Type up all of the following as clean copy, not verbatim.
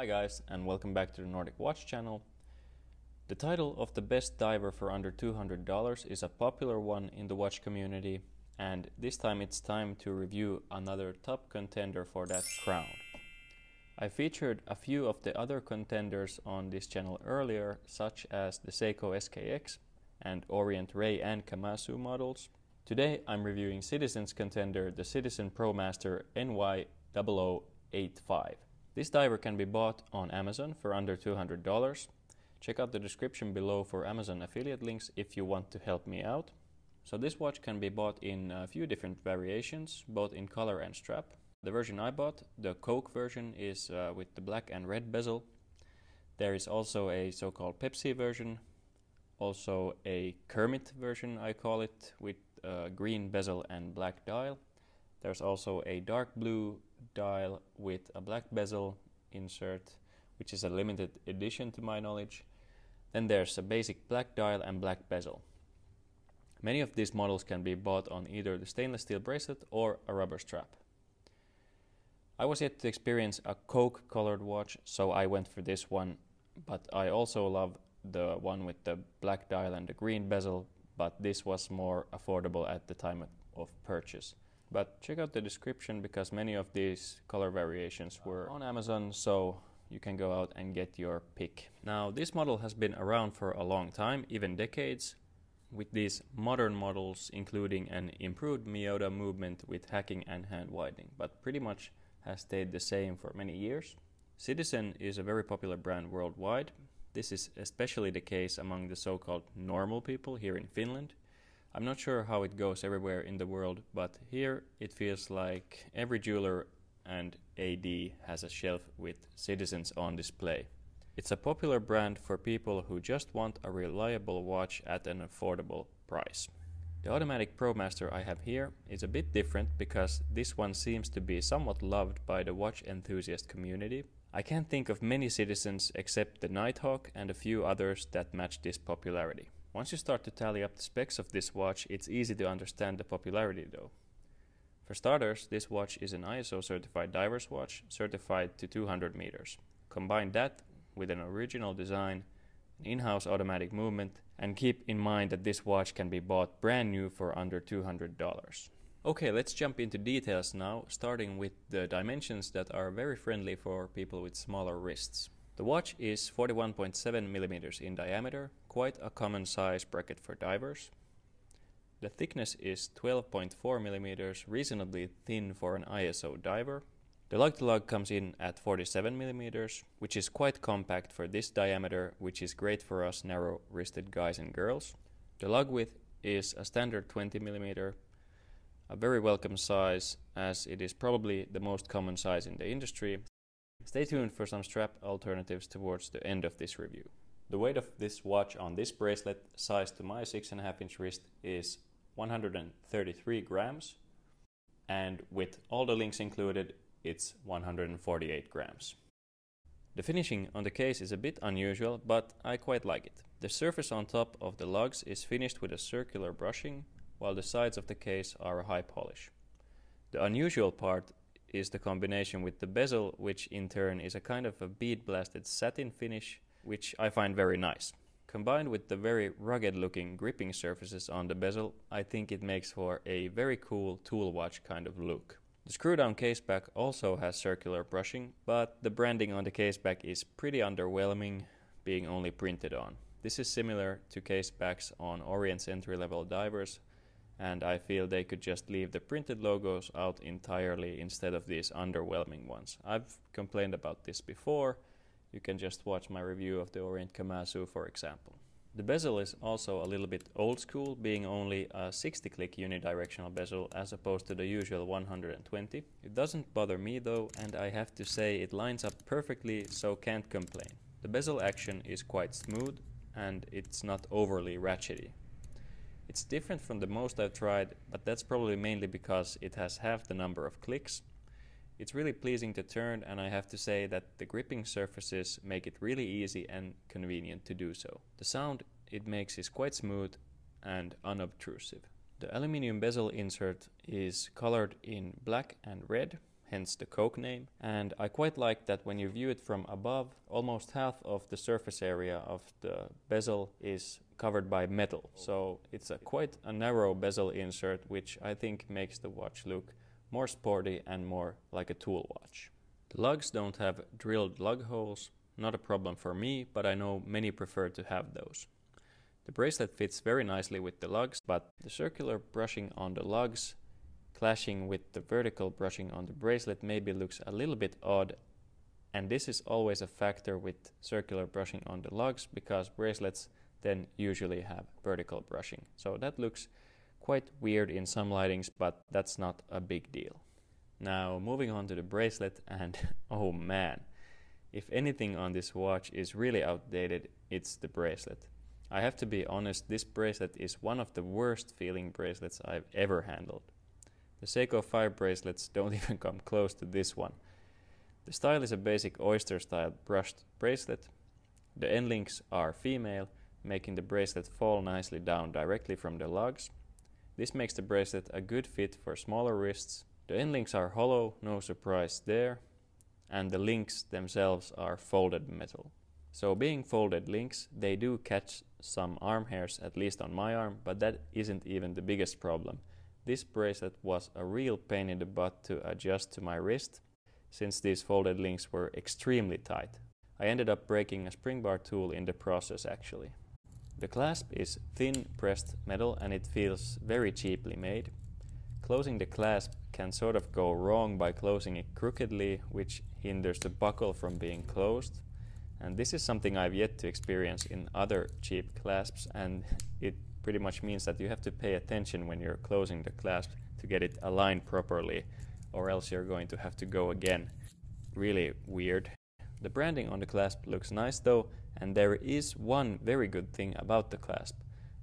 Hi guys, and welcome back to the Nordic Watch channel. The title of the best diver for under $200 is a popular one in the watch community, and this time it's time to review another top contender for that crown. I featured a few of the other contenders on this channel earlier, such as the Seiko SKX and Orient Ray and Komatsu models. Today I'm reviewing Citizen's contender, the Citizen Promaster NY0085. This diver can be bought on Amazon for under $200. Check out the description below for Amazon affiliate links if you want to help me out. So this watch can be bought in a few different variations, both in color and strap. The version I bought, the Coke version, is with the black and red bezel. There is also a so-called Pepsi version, also a Kermit version I call it, with green bezel and black dial. There's also a dark blue dial with a black bezel insert, which is a limited edition to my knowledge. Then there's a basic black dial and black bezel. Many of these models can be bought on either the stainless steel bracelet or a rubber strap. I was yet to experience a Coke colored watch, so I went for this one, but I also love the one with the black dial and the green bezel, but this was more affordable at the time of purchase. But check out the description because many of these color variations were on Amazon, so you can go out and get your pick. Now this model has been around for a long time, even decades, with these modern models including an improved Miyota movement with hacking and hand widening, but pretty much has stayed the same for many years. Citizen is a very popular brand worldwide. This is especially the case among the so-called normal people here in Finland. I'm not sure how it goes everywhere in the world, but here it feels like every jeweler and AD has a shelf with Citizens on display. It's a popular brand for people who just want a reliable watch at an affordable price. The automatic Promaster I have here is a bit different because this one seems to be somewhat loved by the watch enthusiast community. I can't think of many Citizens except the Nighthawk and a few others that match this popularity. Once you start to tally up the specs of this watch, it's easy to understand the popularity though. For starters, this watch is an ISO certified diver's watch, certified to 200 meters. Combine that with an original design, an in-house automatic movement, and keep in mind that this watch can be bought brand new for under $200. Okay, let's jump into details now, starting with the dimensions that are very friendly for people with smaller wrists. The watch is 41.7 millimeters in diameter, quite a common size bracket for divers. The thickness is 12.4 millimeters, reasonably thin for an ISO diver. The lug-to-lug comes in at 47 millimeters, which is quite compact for this diameter, which is great for us narrow-wristed guys and girls. The lug width is a standard 20 millimeter, a very welcome size as it is probably the most common size in the industry. Stay tuned for some strap alternatives towards the end of this review. The weight of this watch on this bracelet, sized to my 6.5 inch wrist, is 133 grams, and with all the links included, it's 148 grams. The finishing on the case is a bit unusual, but I quite like it. The surface on top of the lugs is finished with a circular brushing, while the sides of the case are a high polish. The unusual part is the combination with the bezel, which in turn is a kind of a bead blasted satin finish, which I find very nice. Combined with the very rugged looking gripping surfaces on the bezel, I think it makes for a very cool tool watch kind of look. The screw down case back also has circular brushing, but the branding on the case back is pretty underwhelming, being only printed on. This is similar to case backs on Orient's entry-level divers, and I feel they could just leave the printed logos out entirely instead of these underwhelming ones. I've complained about this before. You can just watch my review of the Orient Komatsu, for example. The bezel is also a little bit old school, being only a 60-click unidirectional bezel as opposed to the usual 120. It doesn't bother me though, and I have to say it lines up perfectly, so can't complain. The bezel action is quite smooth and it's not overly ratchety. It's different from the most I've tried, but that's probably mainly because it has half the number of clicks. It's really pleasing to turn, and I have to say that the gripping surfaces make it really easy and convenient to do so. The sound it makes is quite smooth and unobtrusive. The aluminium bezel insert is colored in black and red, hence the Coke name. And I quite like that when you view it from above, almost half of the surface area of the bezel is covered by metal. So it's quite a narrow bezel insert, which I think makes the watch look more sporty and more like a tool watch. The lugs don't have drilled lug holes, not a problem for me, but I know many prefer to have those. The bracelet fits very nicely with the lugs, but the circular brushing on the lugs clashing with the vertical brushing on the bracelet maybe looks a little bit odd, and this is always a factor with circular brushing on the lugs because bracelets then usually have vertical brushing. So that looks quite weird in some lightings, but that's not a big deal. Now moving on to the bracelet, and oh man, if anything on this watch is really outdated, it's the bracelet. I have to be honest, this bracelet is one of the worst feeling bracelets I've ever handled. The Seiko 5 bracelets don't even come close to this one. The style is a basic oyster style brushed bracelet. The end links are female, making the bracelet fall nicely down directly from the lugs. This makes the bracelet a good fit for smaller wrists. The end links are hollow, no surprise there, and the links themselves are folded metal. So being folded links, they do catch some arm hairs, at least on my arm, but that isn't even the biggest problem. This bracelet was a real pain in the butt to adjust to my wrist, since these folded links were extremely tight. I ended up breaking a spring bar tool in the process actually. The clasp is thin pressed metal and it feels very cheaply made. Closing the clasp can sort of go wrong by closing it crookedly, which hinders the buckle from being closed. And this is something I've yet to experience in other cheap clasps, and it pretty much means that you have to pay attention when you're closing the clasp to get it aligned properly, or else you're going to have to go again. Really weird. The branding on the clasp looks nice though, and there is one very good thing about the clasp,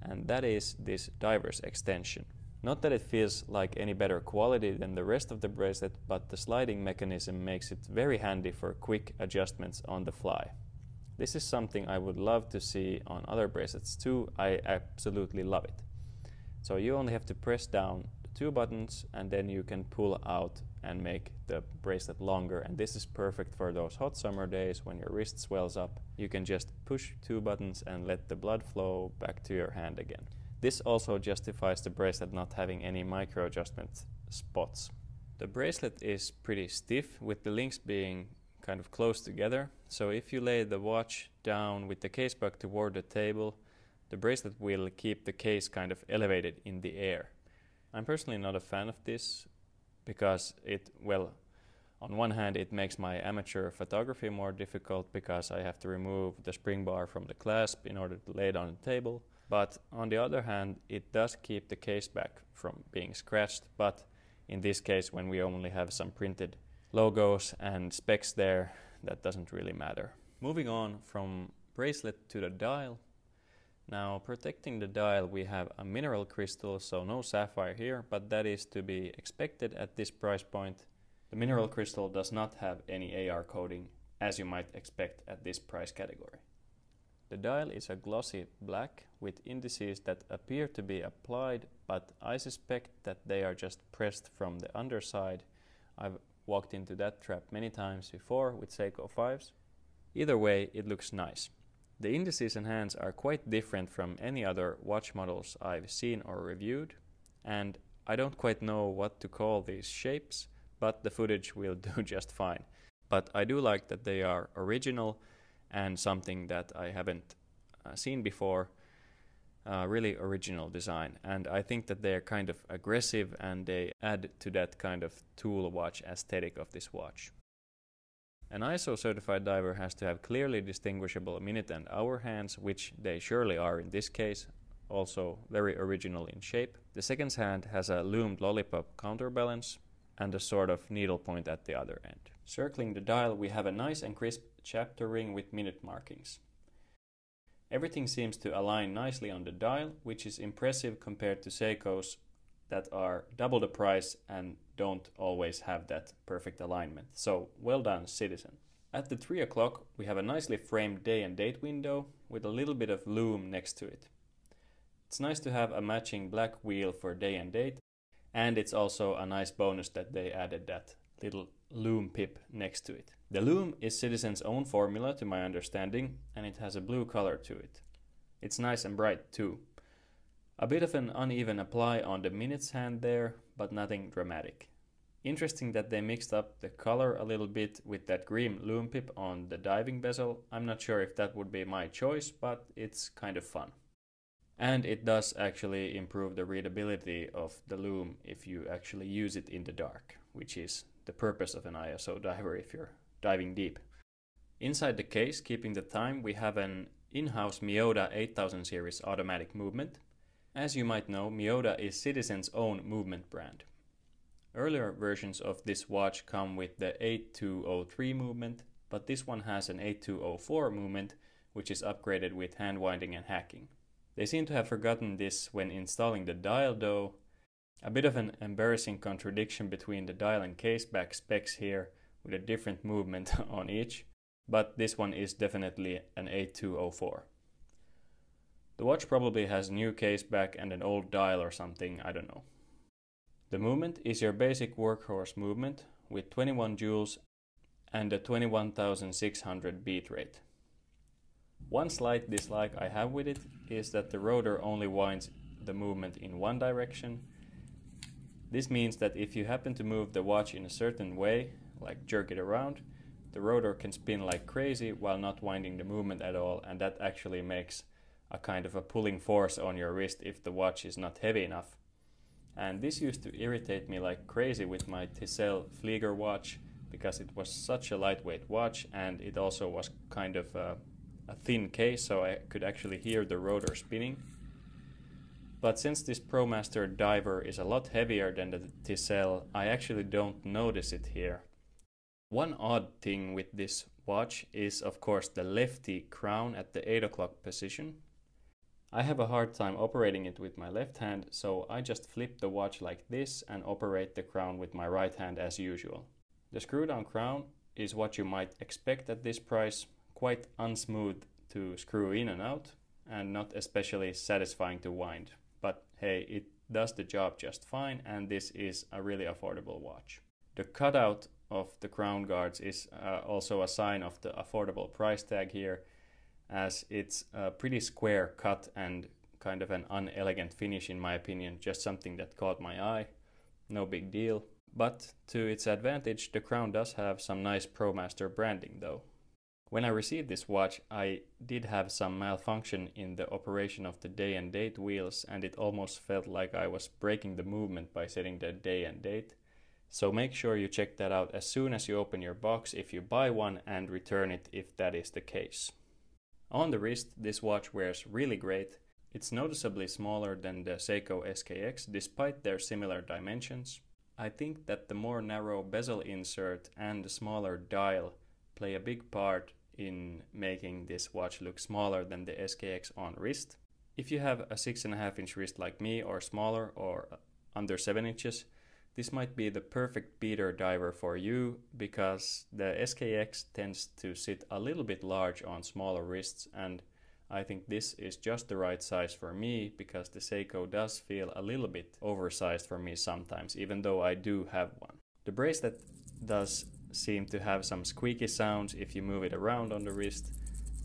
and that is this diver's extension. Not that it feels like any better quality than the rest of the bracelet, but the sliding mechanism makes it very handy for quick adjustments on the fly. This is something I would love to see on other bracelets too. I absolutely love it. So you only have to press down the two buttons and then you can pull out and make the bracelet longer, and this is perfect for those hot summer days when your wrist swells up. You can just push two buttons and let the blood flow back to your hand again. This also justifies the bracelet not having any micro adjustment spots. The bracelet is pretty stiff with the links being kind of close together, so if you lay the watch down with the case back toward the table, the bracelet will keep the case kind of elevated in the air. I'm personally not a fan of this because on one hand it makes my amateur photography more difficult because I have to remove the spring bar from the clasp in order to lay it on the table, but on the other hand it does keep the case back from being scratched, but in this case when we only have some printed logos and specs there, that doesn't really matter. Moving on from bracelet to the dial. Now protecting the dial we have a mineral crystal, so no sapphire here, but that is to be expected at this price point. The mineral crystal does not have any AR coating, as you might expect at this price category. The dial is a glossy black with indices that appear to be applied, but I suspect that they are just pressed from the underside. I've walked into that trap many times before with Seiko 5s. Either way, it looks nice. The indices and hands are quite different from any other watch models I've seen or reviewed, and I don't quite know what to call these shapes, but the footage will do just fine. But I do like that they are original and something that I haven't seen before. Really original design, and I think that they are kind of aggressive and they add to that kind of tool watch aesthetic of this watch. An ISO certified diver has to have clearly distinguishable minute and hour hands, which they surely are in this case, also very original in shape. The seconds hand has a loomed lollipop counterbalance and a sort of needle point at the other end. Circling the dial we have a nice and crisp chapter ring with minute markings. Everything seems to align nicely on the dial, which is impressive compared to Seiko's that are double the price and don't always have that perfect alignment. So well done, Citizen. At the 3 o'clock we have a nicely framed day and date window with a little bit of loom next to it. It's nice to have a matching black wheel for day and date, and it's also a nice bonus that they added that little Loom pip next to it. The Loom is Citizen's own formula to my understanding, and it has a blue color to it. It's nice and bright too. A bit of an uneven apply on the minutes hand there, but nothing dramatic. Interesting that they mixed up the color a little bit with that green Loom pip on the diving bezel. I'm not sure if that would be my choice, but it's kind of fun. And it does actually improve the readability of the Loom if you actually use it in the dark, which is the purpose of an ISO diver if you're diving deep. Inside the case, keeping the time, we have an in-house Miyota 8000 series automatic movement. As you might know, Miyota is Citizen's own movement brand. Earlier versions of this watch come with the 8203 movement, but this one has an 8204 movement, which is upgraded with hand winding and hacking. They seem to have forgotten this when installing the dial though. A bit of an embarrassing contradiction between the dial and case back specs here, with a different movement on each, but this one is definitely an 8204. The watch probably has a new case back and an old dial or something, I don't know. The movement is your basic workhorse movement with 21 joules and a 21,600 beat rate. One slight dislike I have with it is that the rotor only winds the movement in one direction. This means that if you happen to move the watch in a certain way, like jerk it around, the rotor can spin like crazy while not winding the movement at all, and that actually makes a kind of a pulling force on your wrist if the watch is not heavy enough. And this used to irritate me like crazy with my Bezel Flieger watch, because it was such a lightweight watch and it also was kind of a thin case, so I could actually hear the rotor spinning. But since this Promaster diver is a lot heavier than the Bezel, I actually don't notice it here. One odd thing with this watch is of course the lefty crown at the 8 o'clock position. I have a hard time operating it with my left hand, so I just flip the watch like this and operate the crown with my right hand as usual. The screw down crown is what you might expect at this price, quite unsmooth to screw in and out, and not especially satisfying to wind. But hey, it does the job just fine, and this is a really affordable watch. The cutout of the crown guards is also a sign of the affordable price tag here, as it's a pretty square cut and kind of an unelegant finish in my opinion, just something that caught my eye. No big deal. But to its advantage, the crown does have some nice Promaster branding though. When I received this watch, I did have some malfunction in the operation of the day and date wheels, and it almost felt like I was breaking the movement by setting the day and date. So make sure you check that out as soon as you open your box if you buy one, and return it if that is the case. On the wrist, this watch wears really great. It's noticeably smaller than the Seiko SKX despite their similar dimensions. I think that the more narrow bezel insert and the smaller dial play a big part in making this watch look smaller than the SKX on wrist. If you have a 6.5 inch wrist like me, or smaller, or under 7 inches, this might be the perfect beater diver for you, because the SKX tends to sit a little bit large on smaller wrists, and I think this is just the right size for me, because the Seiko does feel a little bit oversized for me sometimes, even though I do have one. The bracelet does seem to have some squeaky sounds if you move it around on the wrist,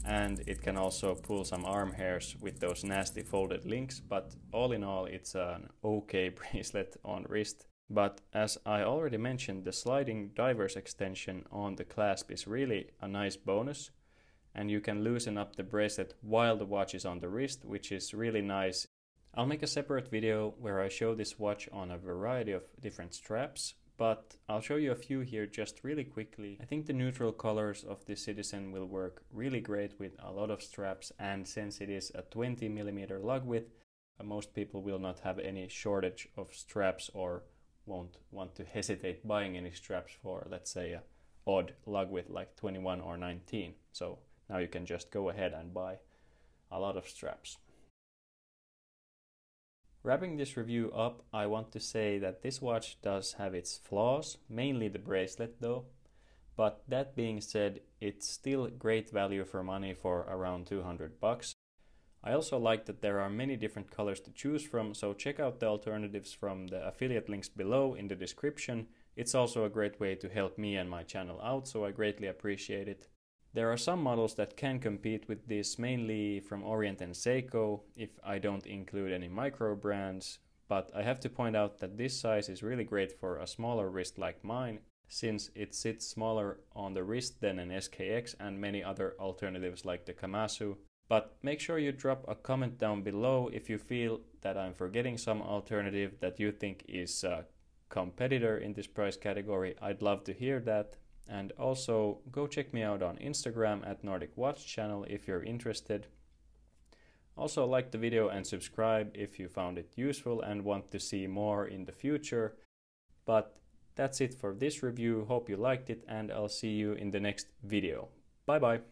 and it can also pull some arm hairs with those nasty folded links, but all in all it's an okay bracelet on wrist. But as I already mentioned, the sliding diver's extension on the clasp is really a nice bonus, and you can loosen up the bracelet while the watch is on the wrist, which is really nice. I'll make a separate video where I show this watch on a variety of different straps, but I'll show you a few here just really quickly. I think the neutral colors of this Citizen will work really great with a lot of straps, and since it is a 20mm lug width, most people will not have any shortage of straps or won't want to hesitate buying any straps for, let's say, a odd lug width like 21 or 19. So now you can just go ahead and buy a lot of straps. Wrapping this review up, I want to say that this watch does have its flaws, mainly the bracelet though. But that being said, it's still great value for money for around $200. I also like that there are many different colors to choose from, so check out the alternatives from the affiliate links below in the description It's also a great way to help me and my channel out, so I greatly appreciate it. There are some models that can compete with this, mainly from Orient and Seiko, if I don't include any micro brands, but I have to point out that this size is really great for a smaller wrist like mine, since it sits smaller on the wrist than an SKX and many other alternatives like the Kamasu. But make sure you drop a comment down below if you feel that I'm forgetting some alternative that you think is a competitor in this price category. I'd love to hear that. And also go check me out on Instagram at Nordic Watch Channel if you're interested. Also like the video and subscribe if you found it useful and want to see more in the future. But that's it for this review. Hope you liked it, and I'll see you in the next video. Bye bye!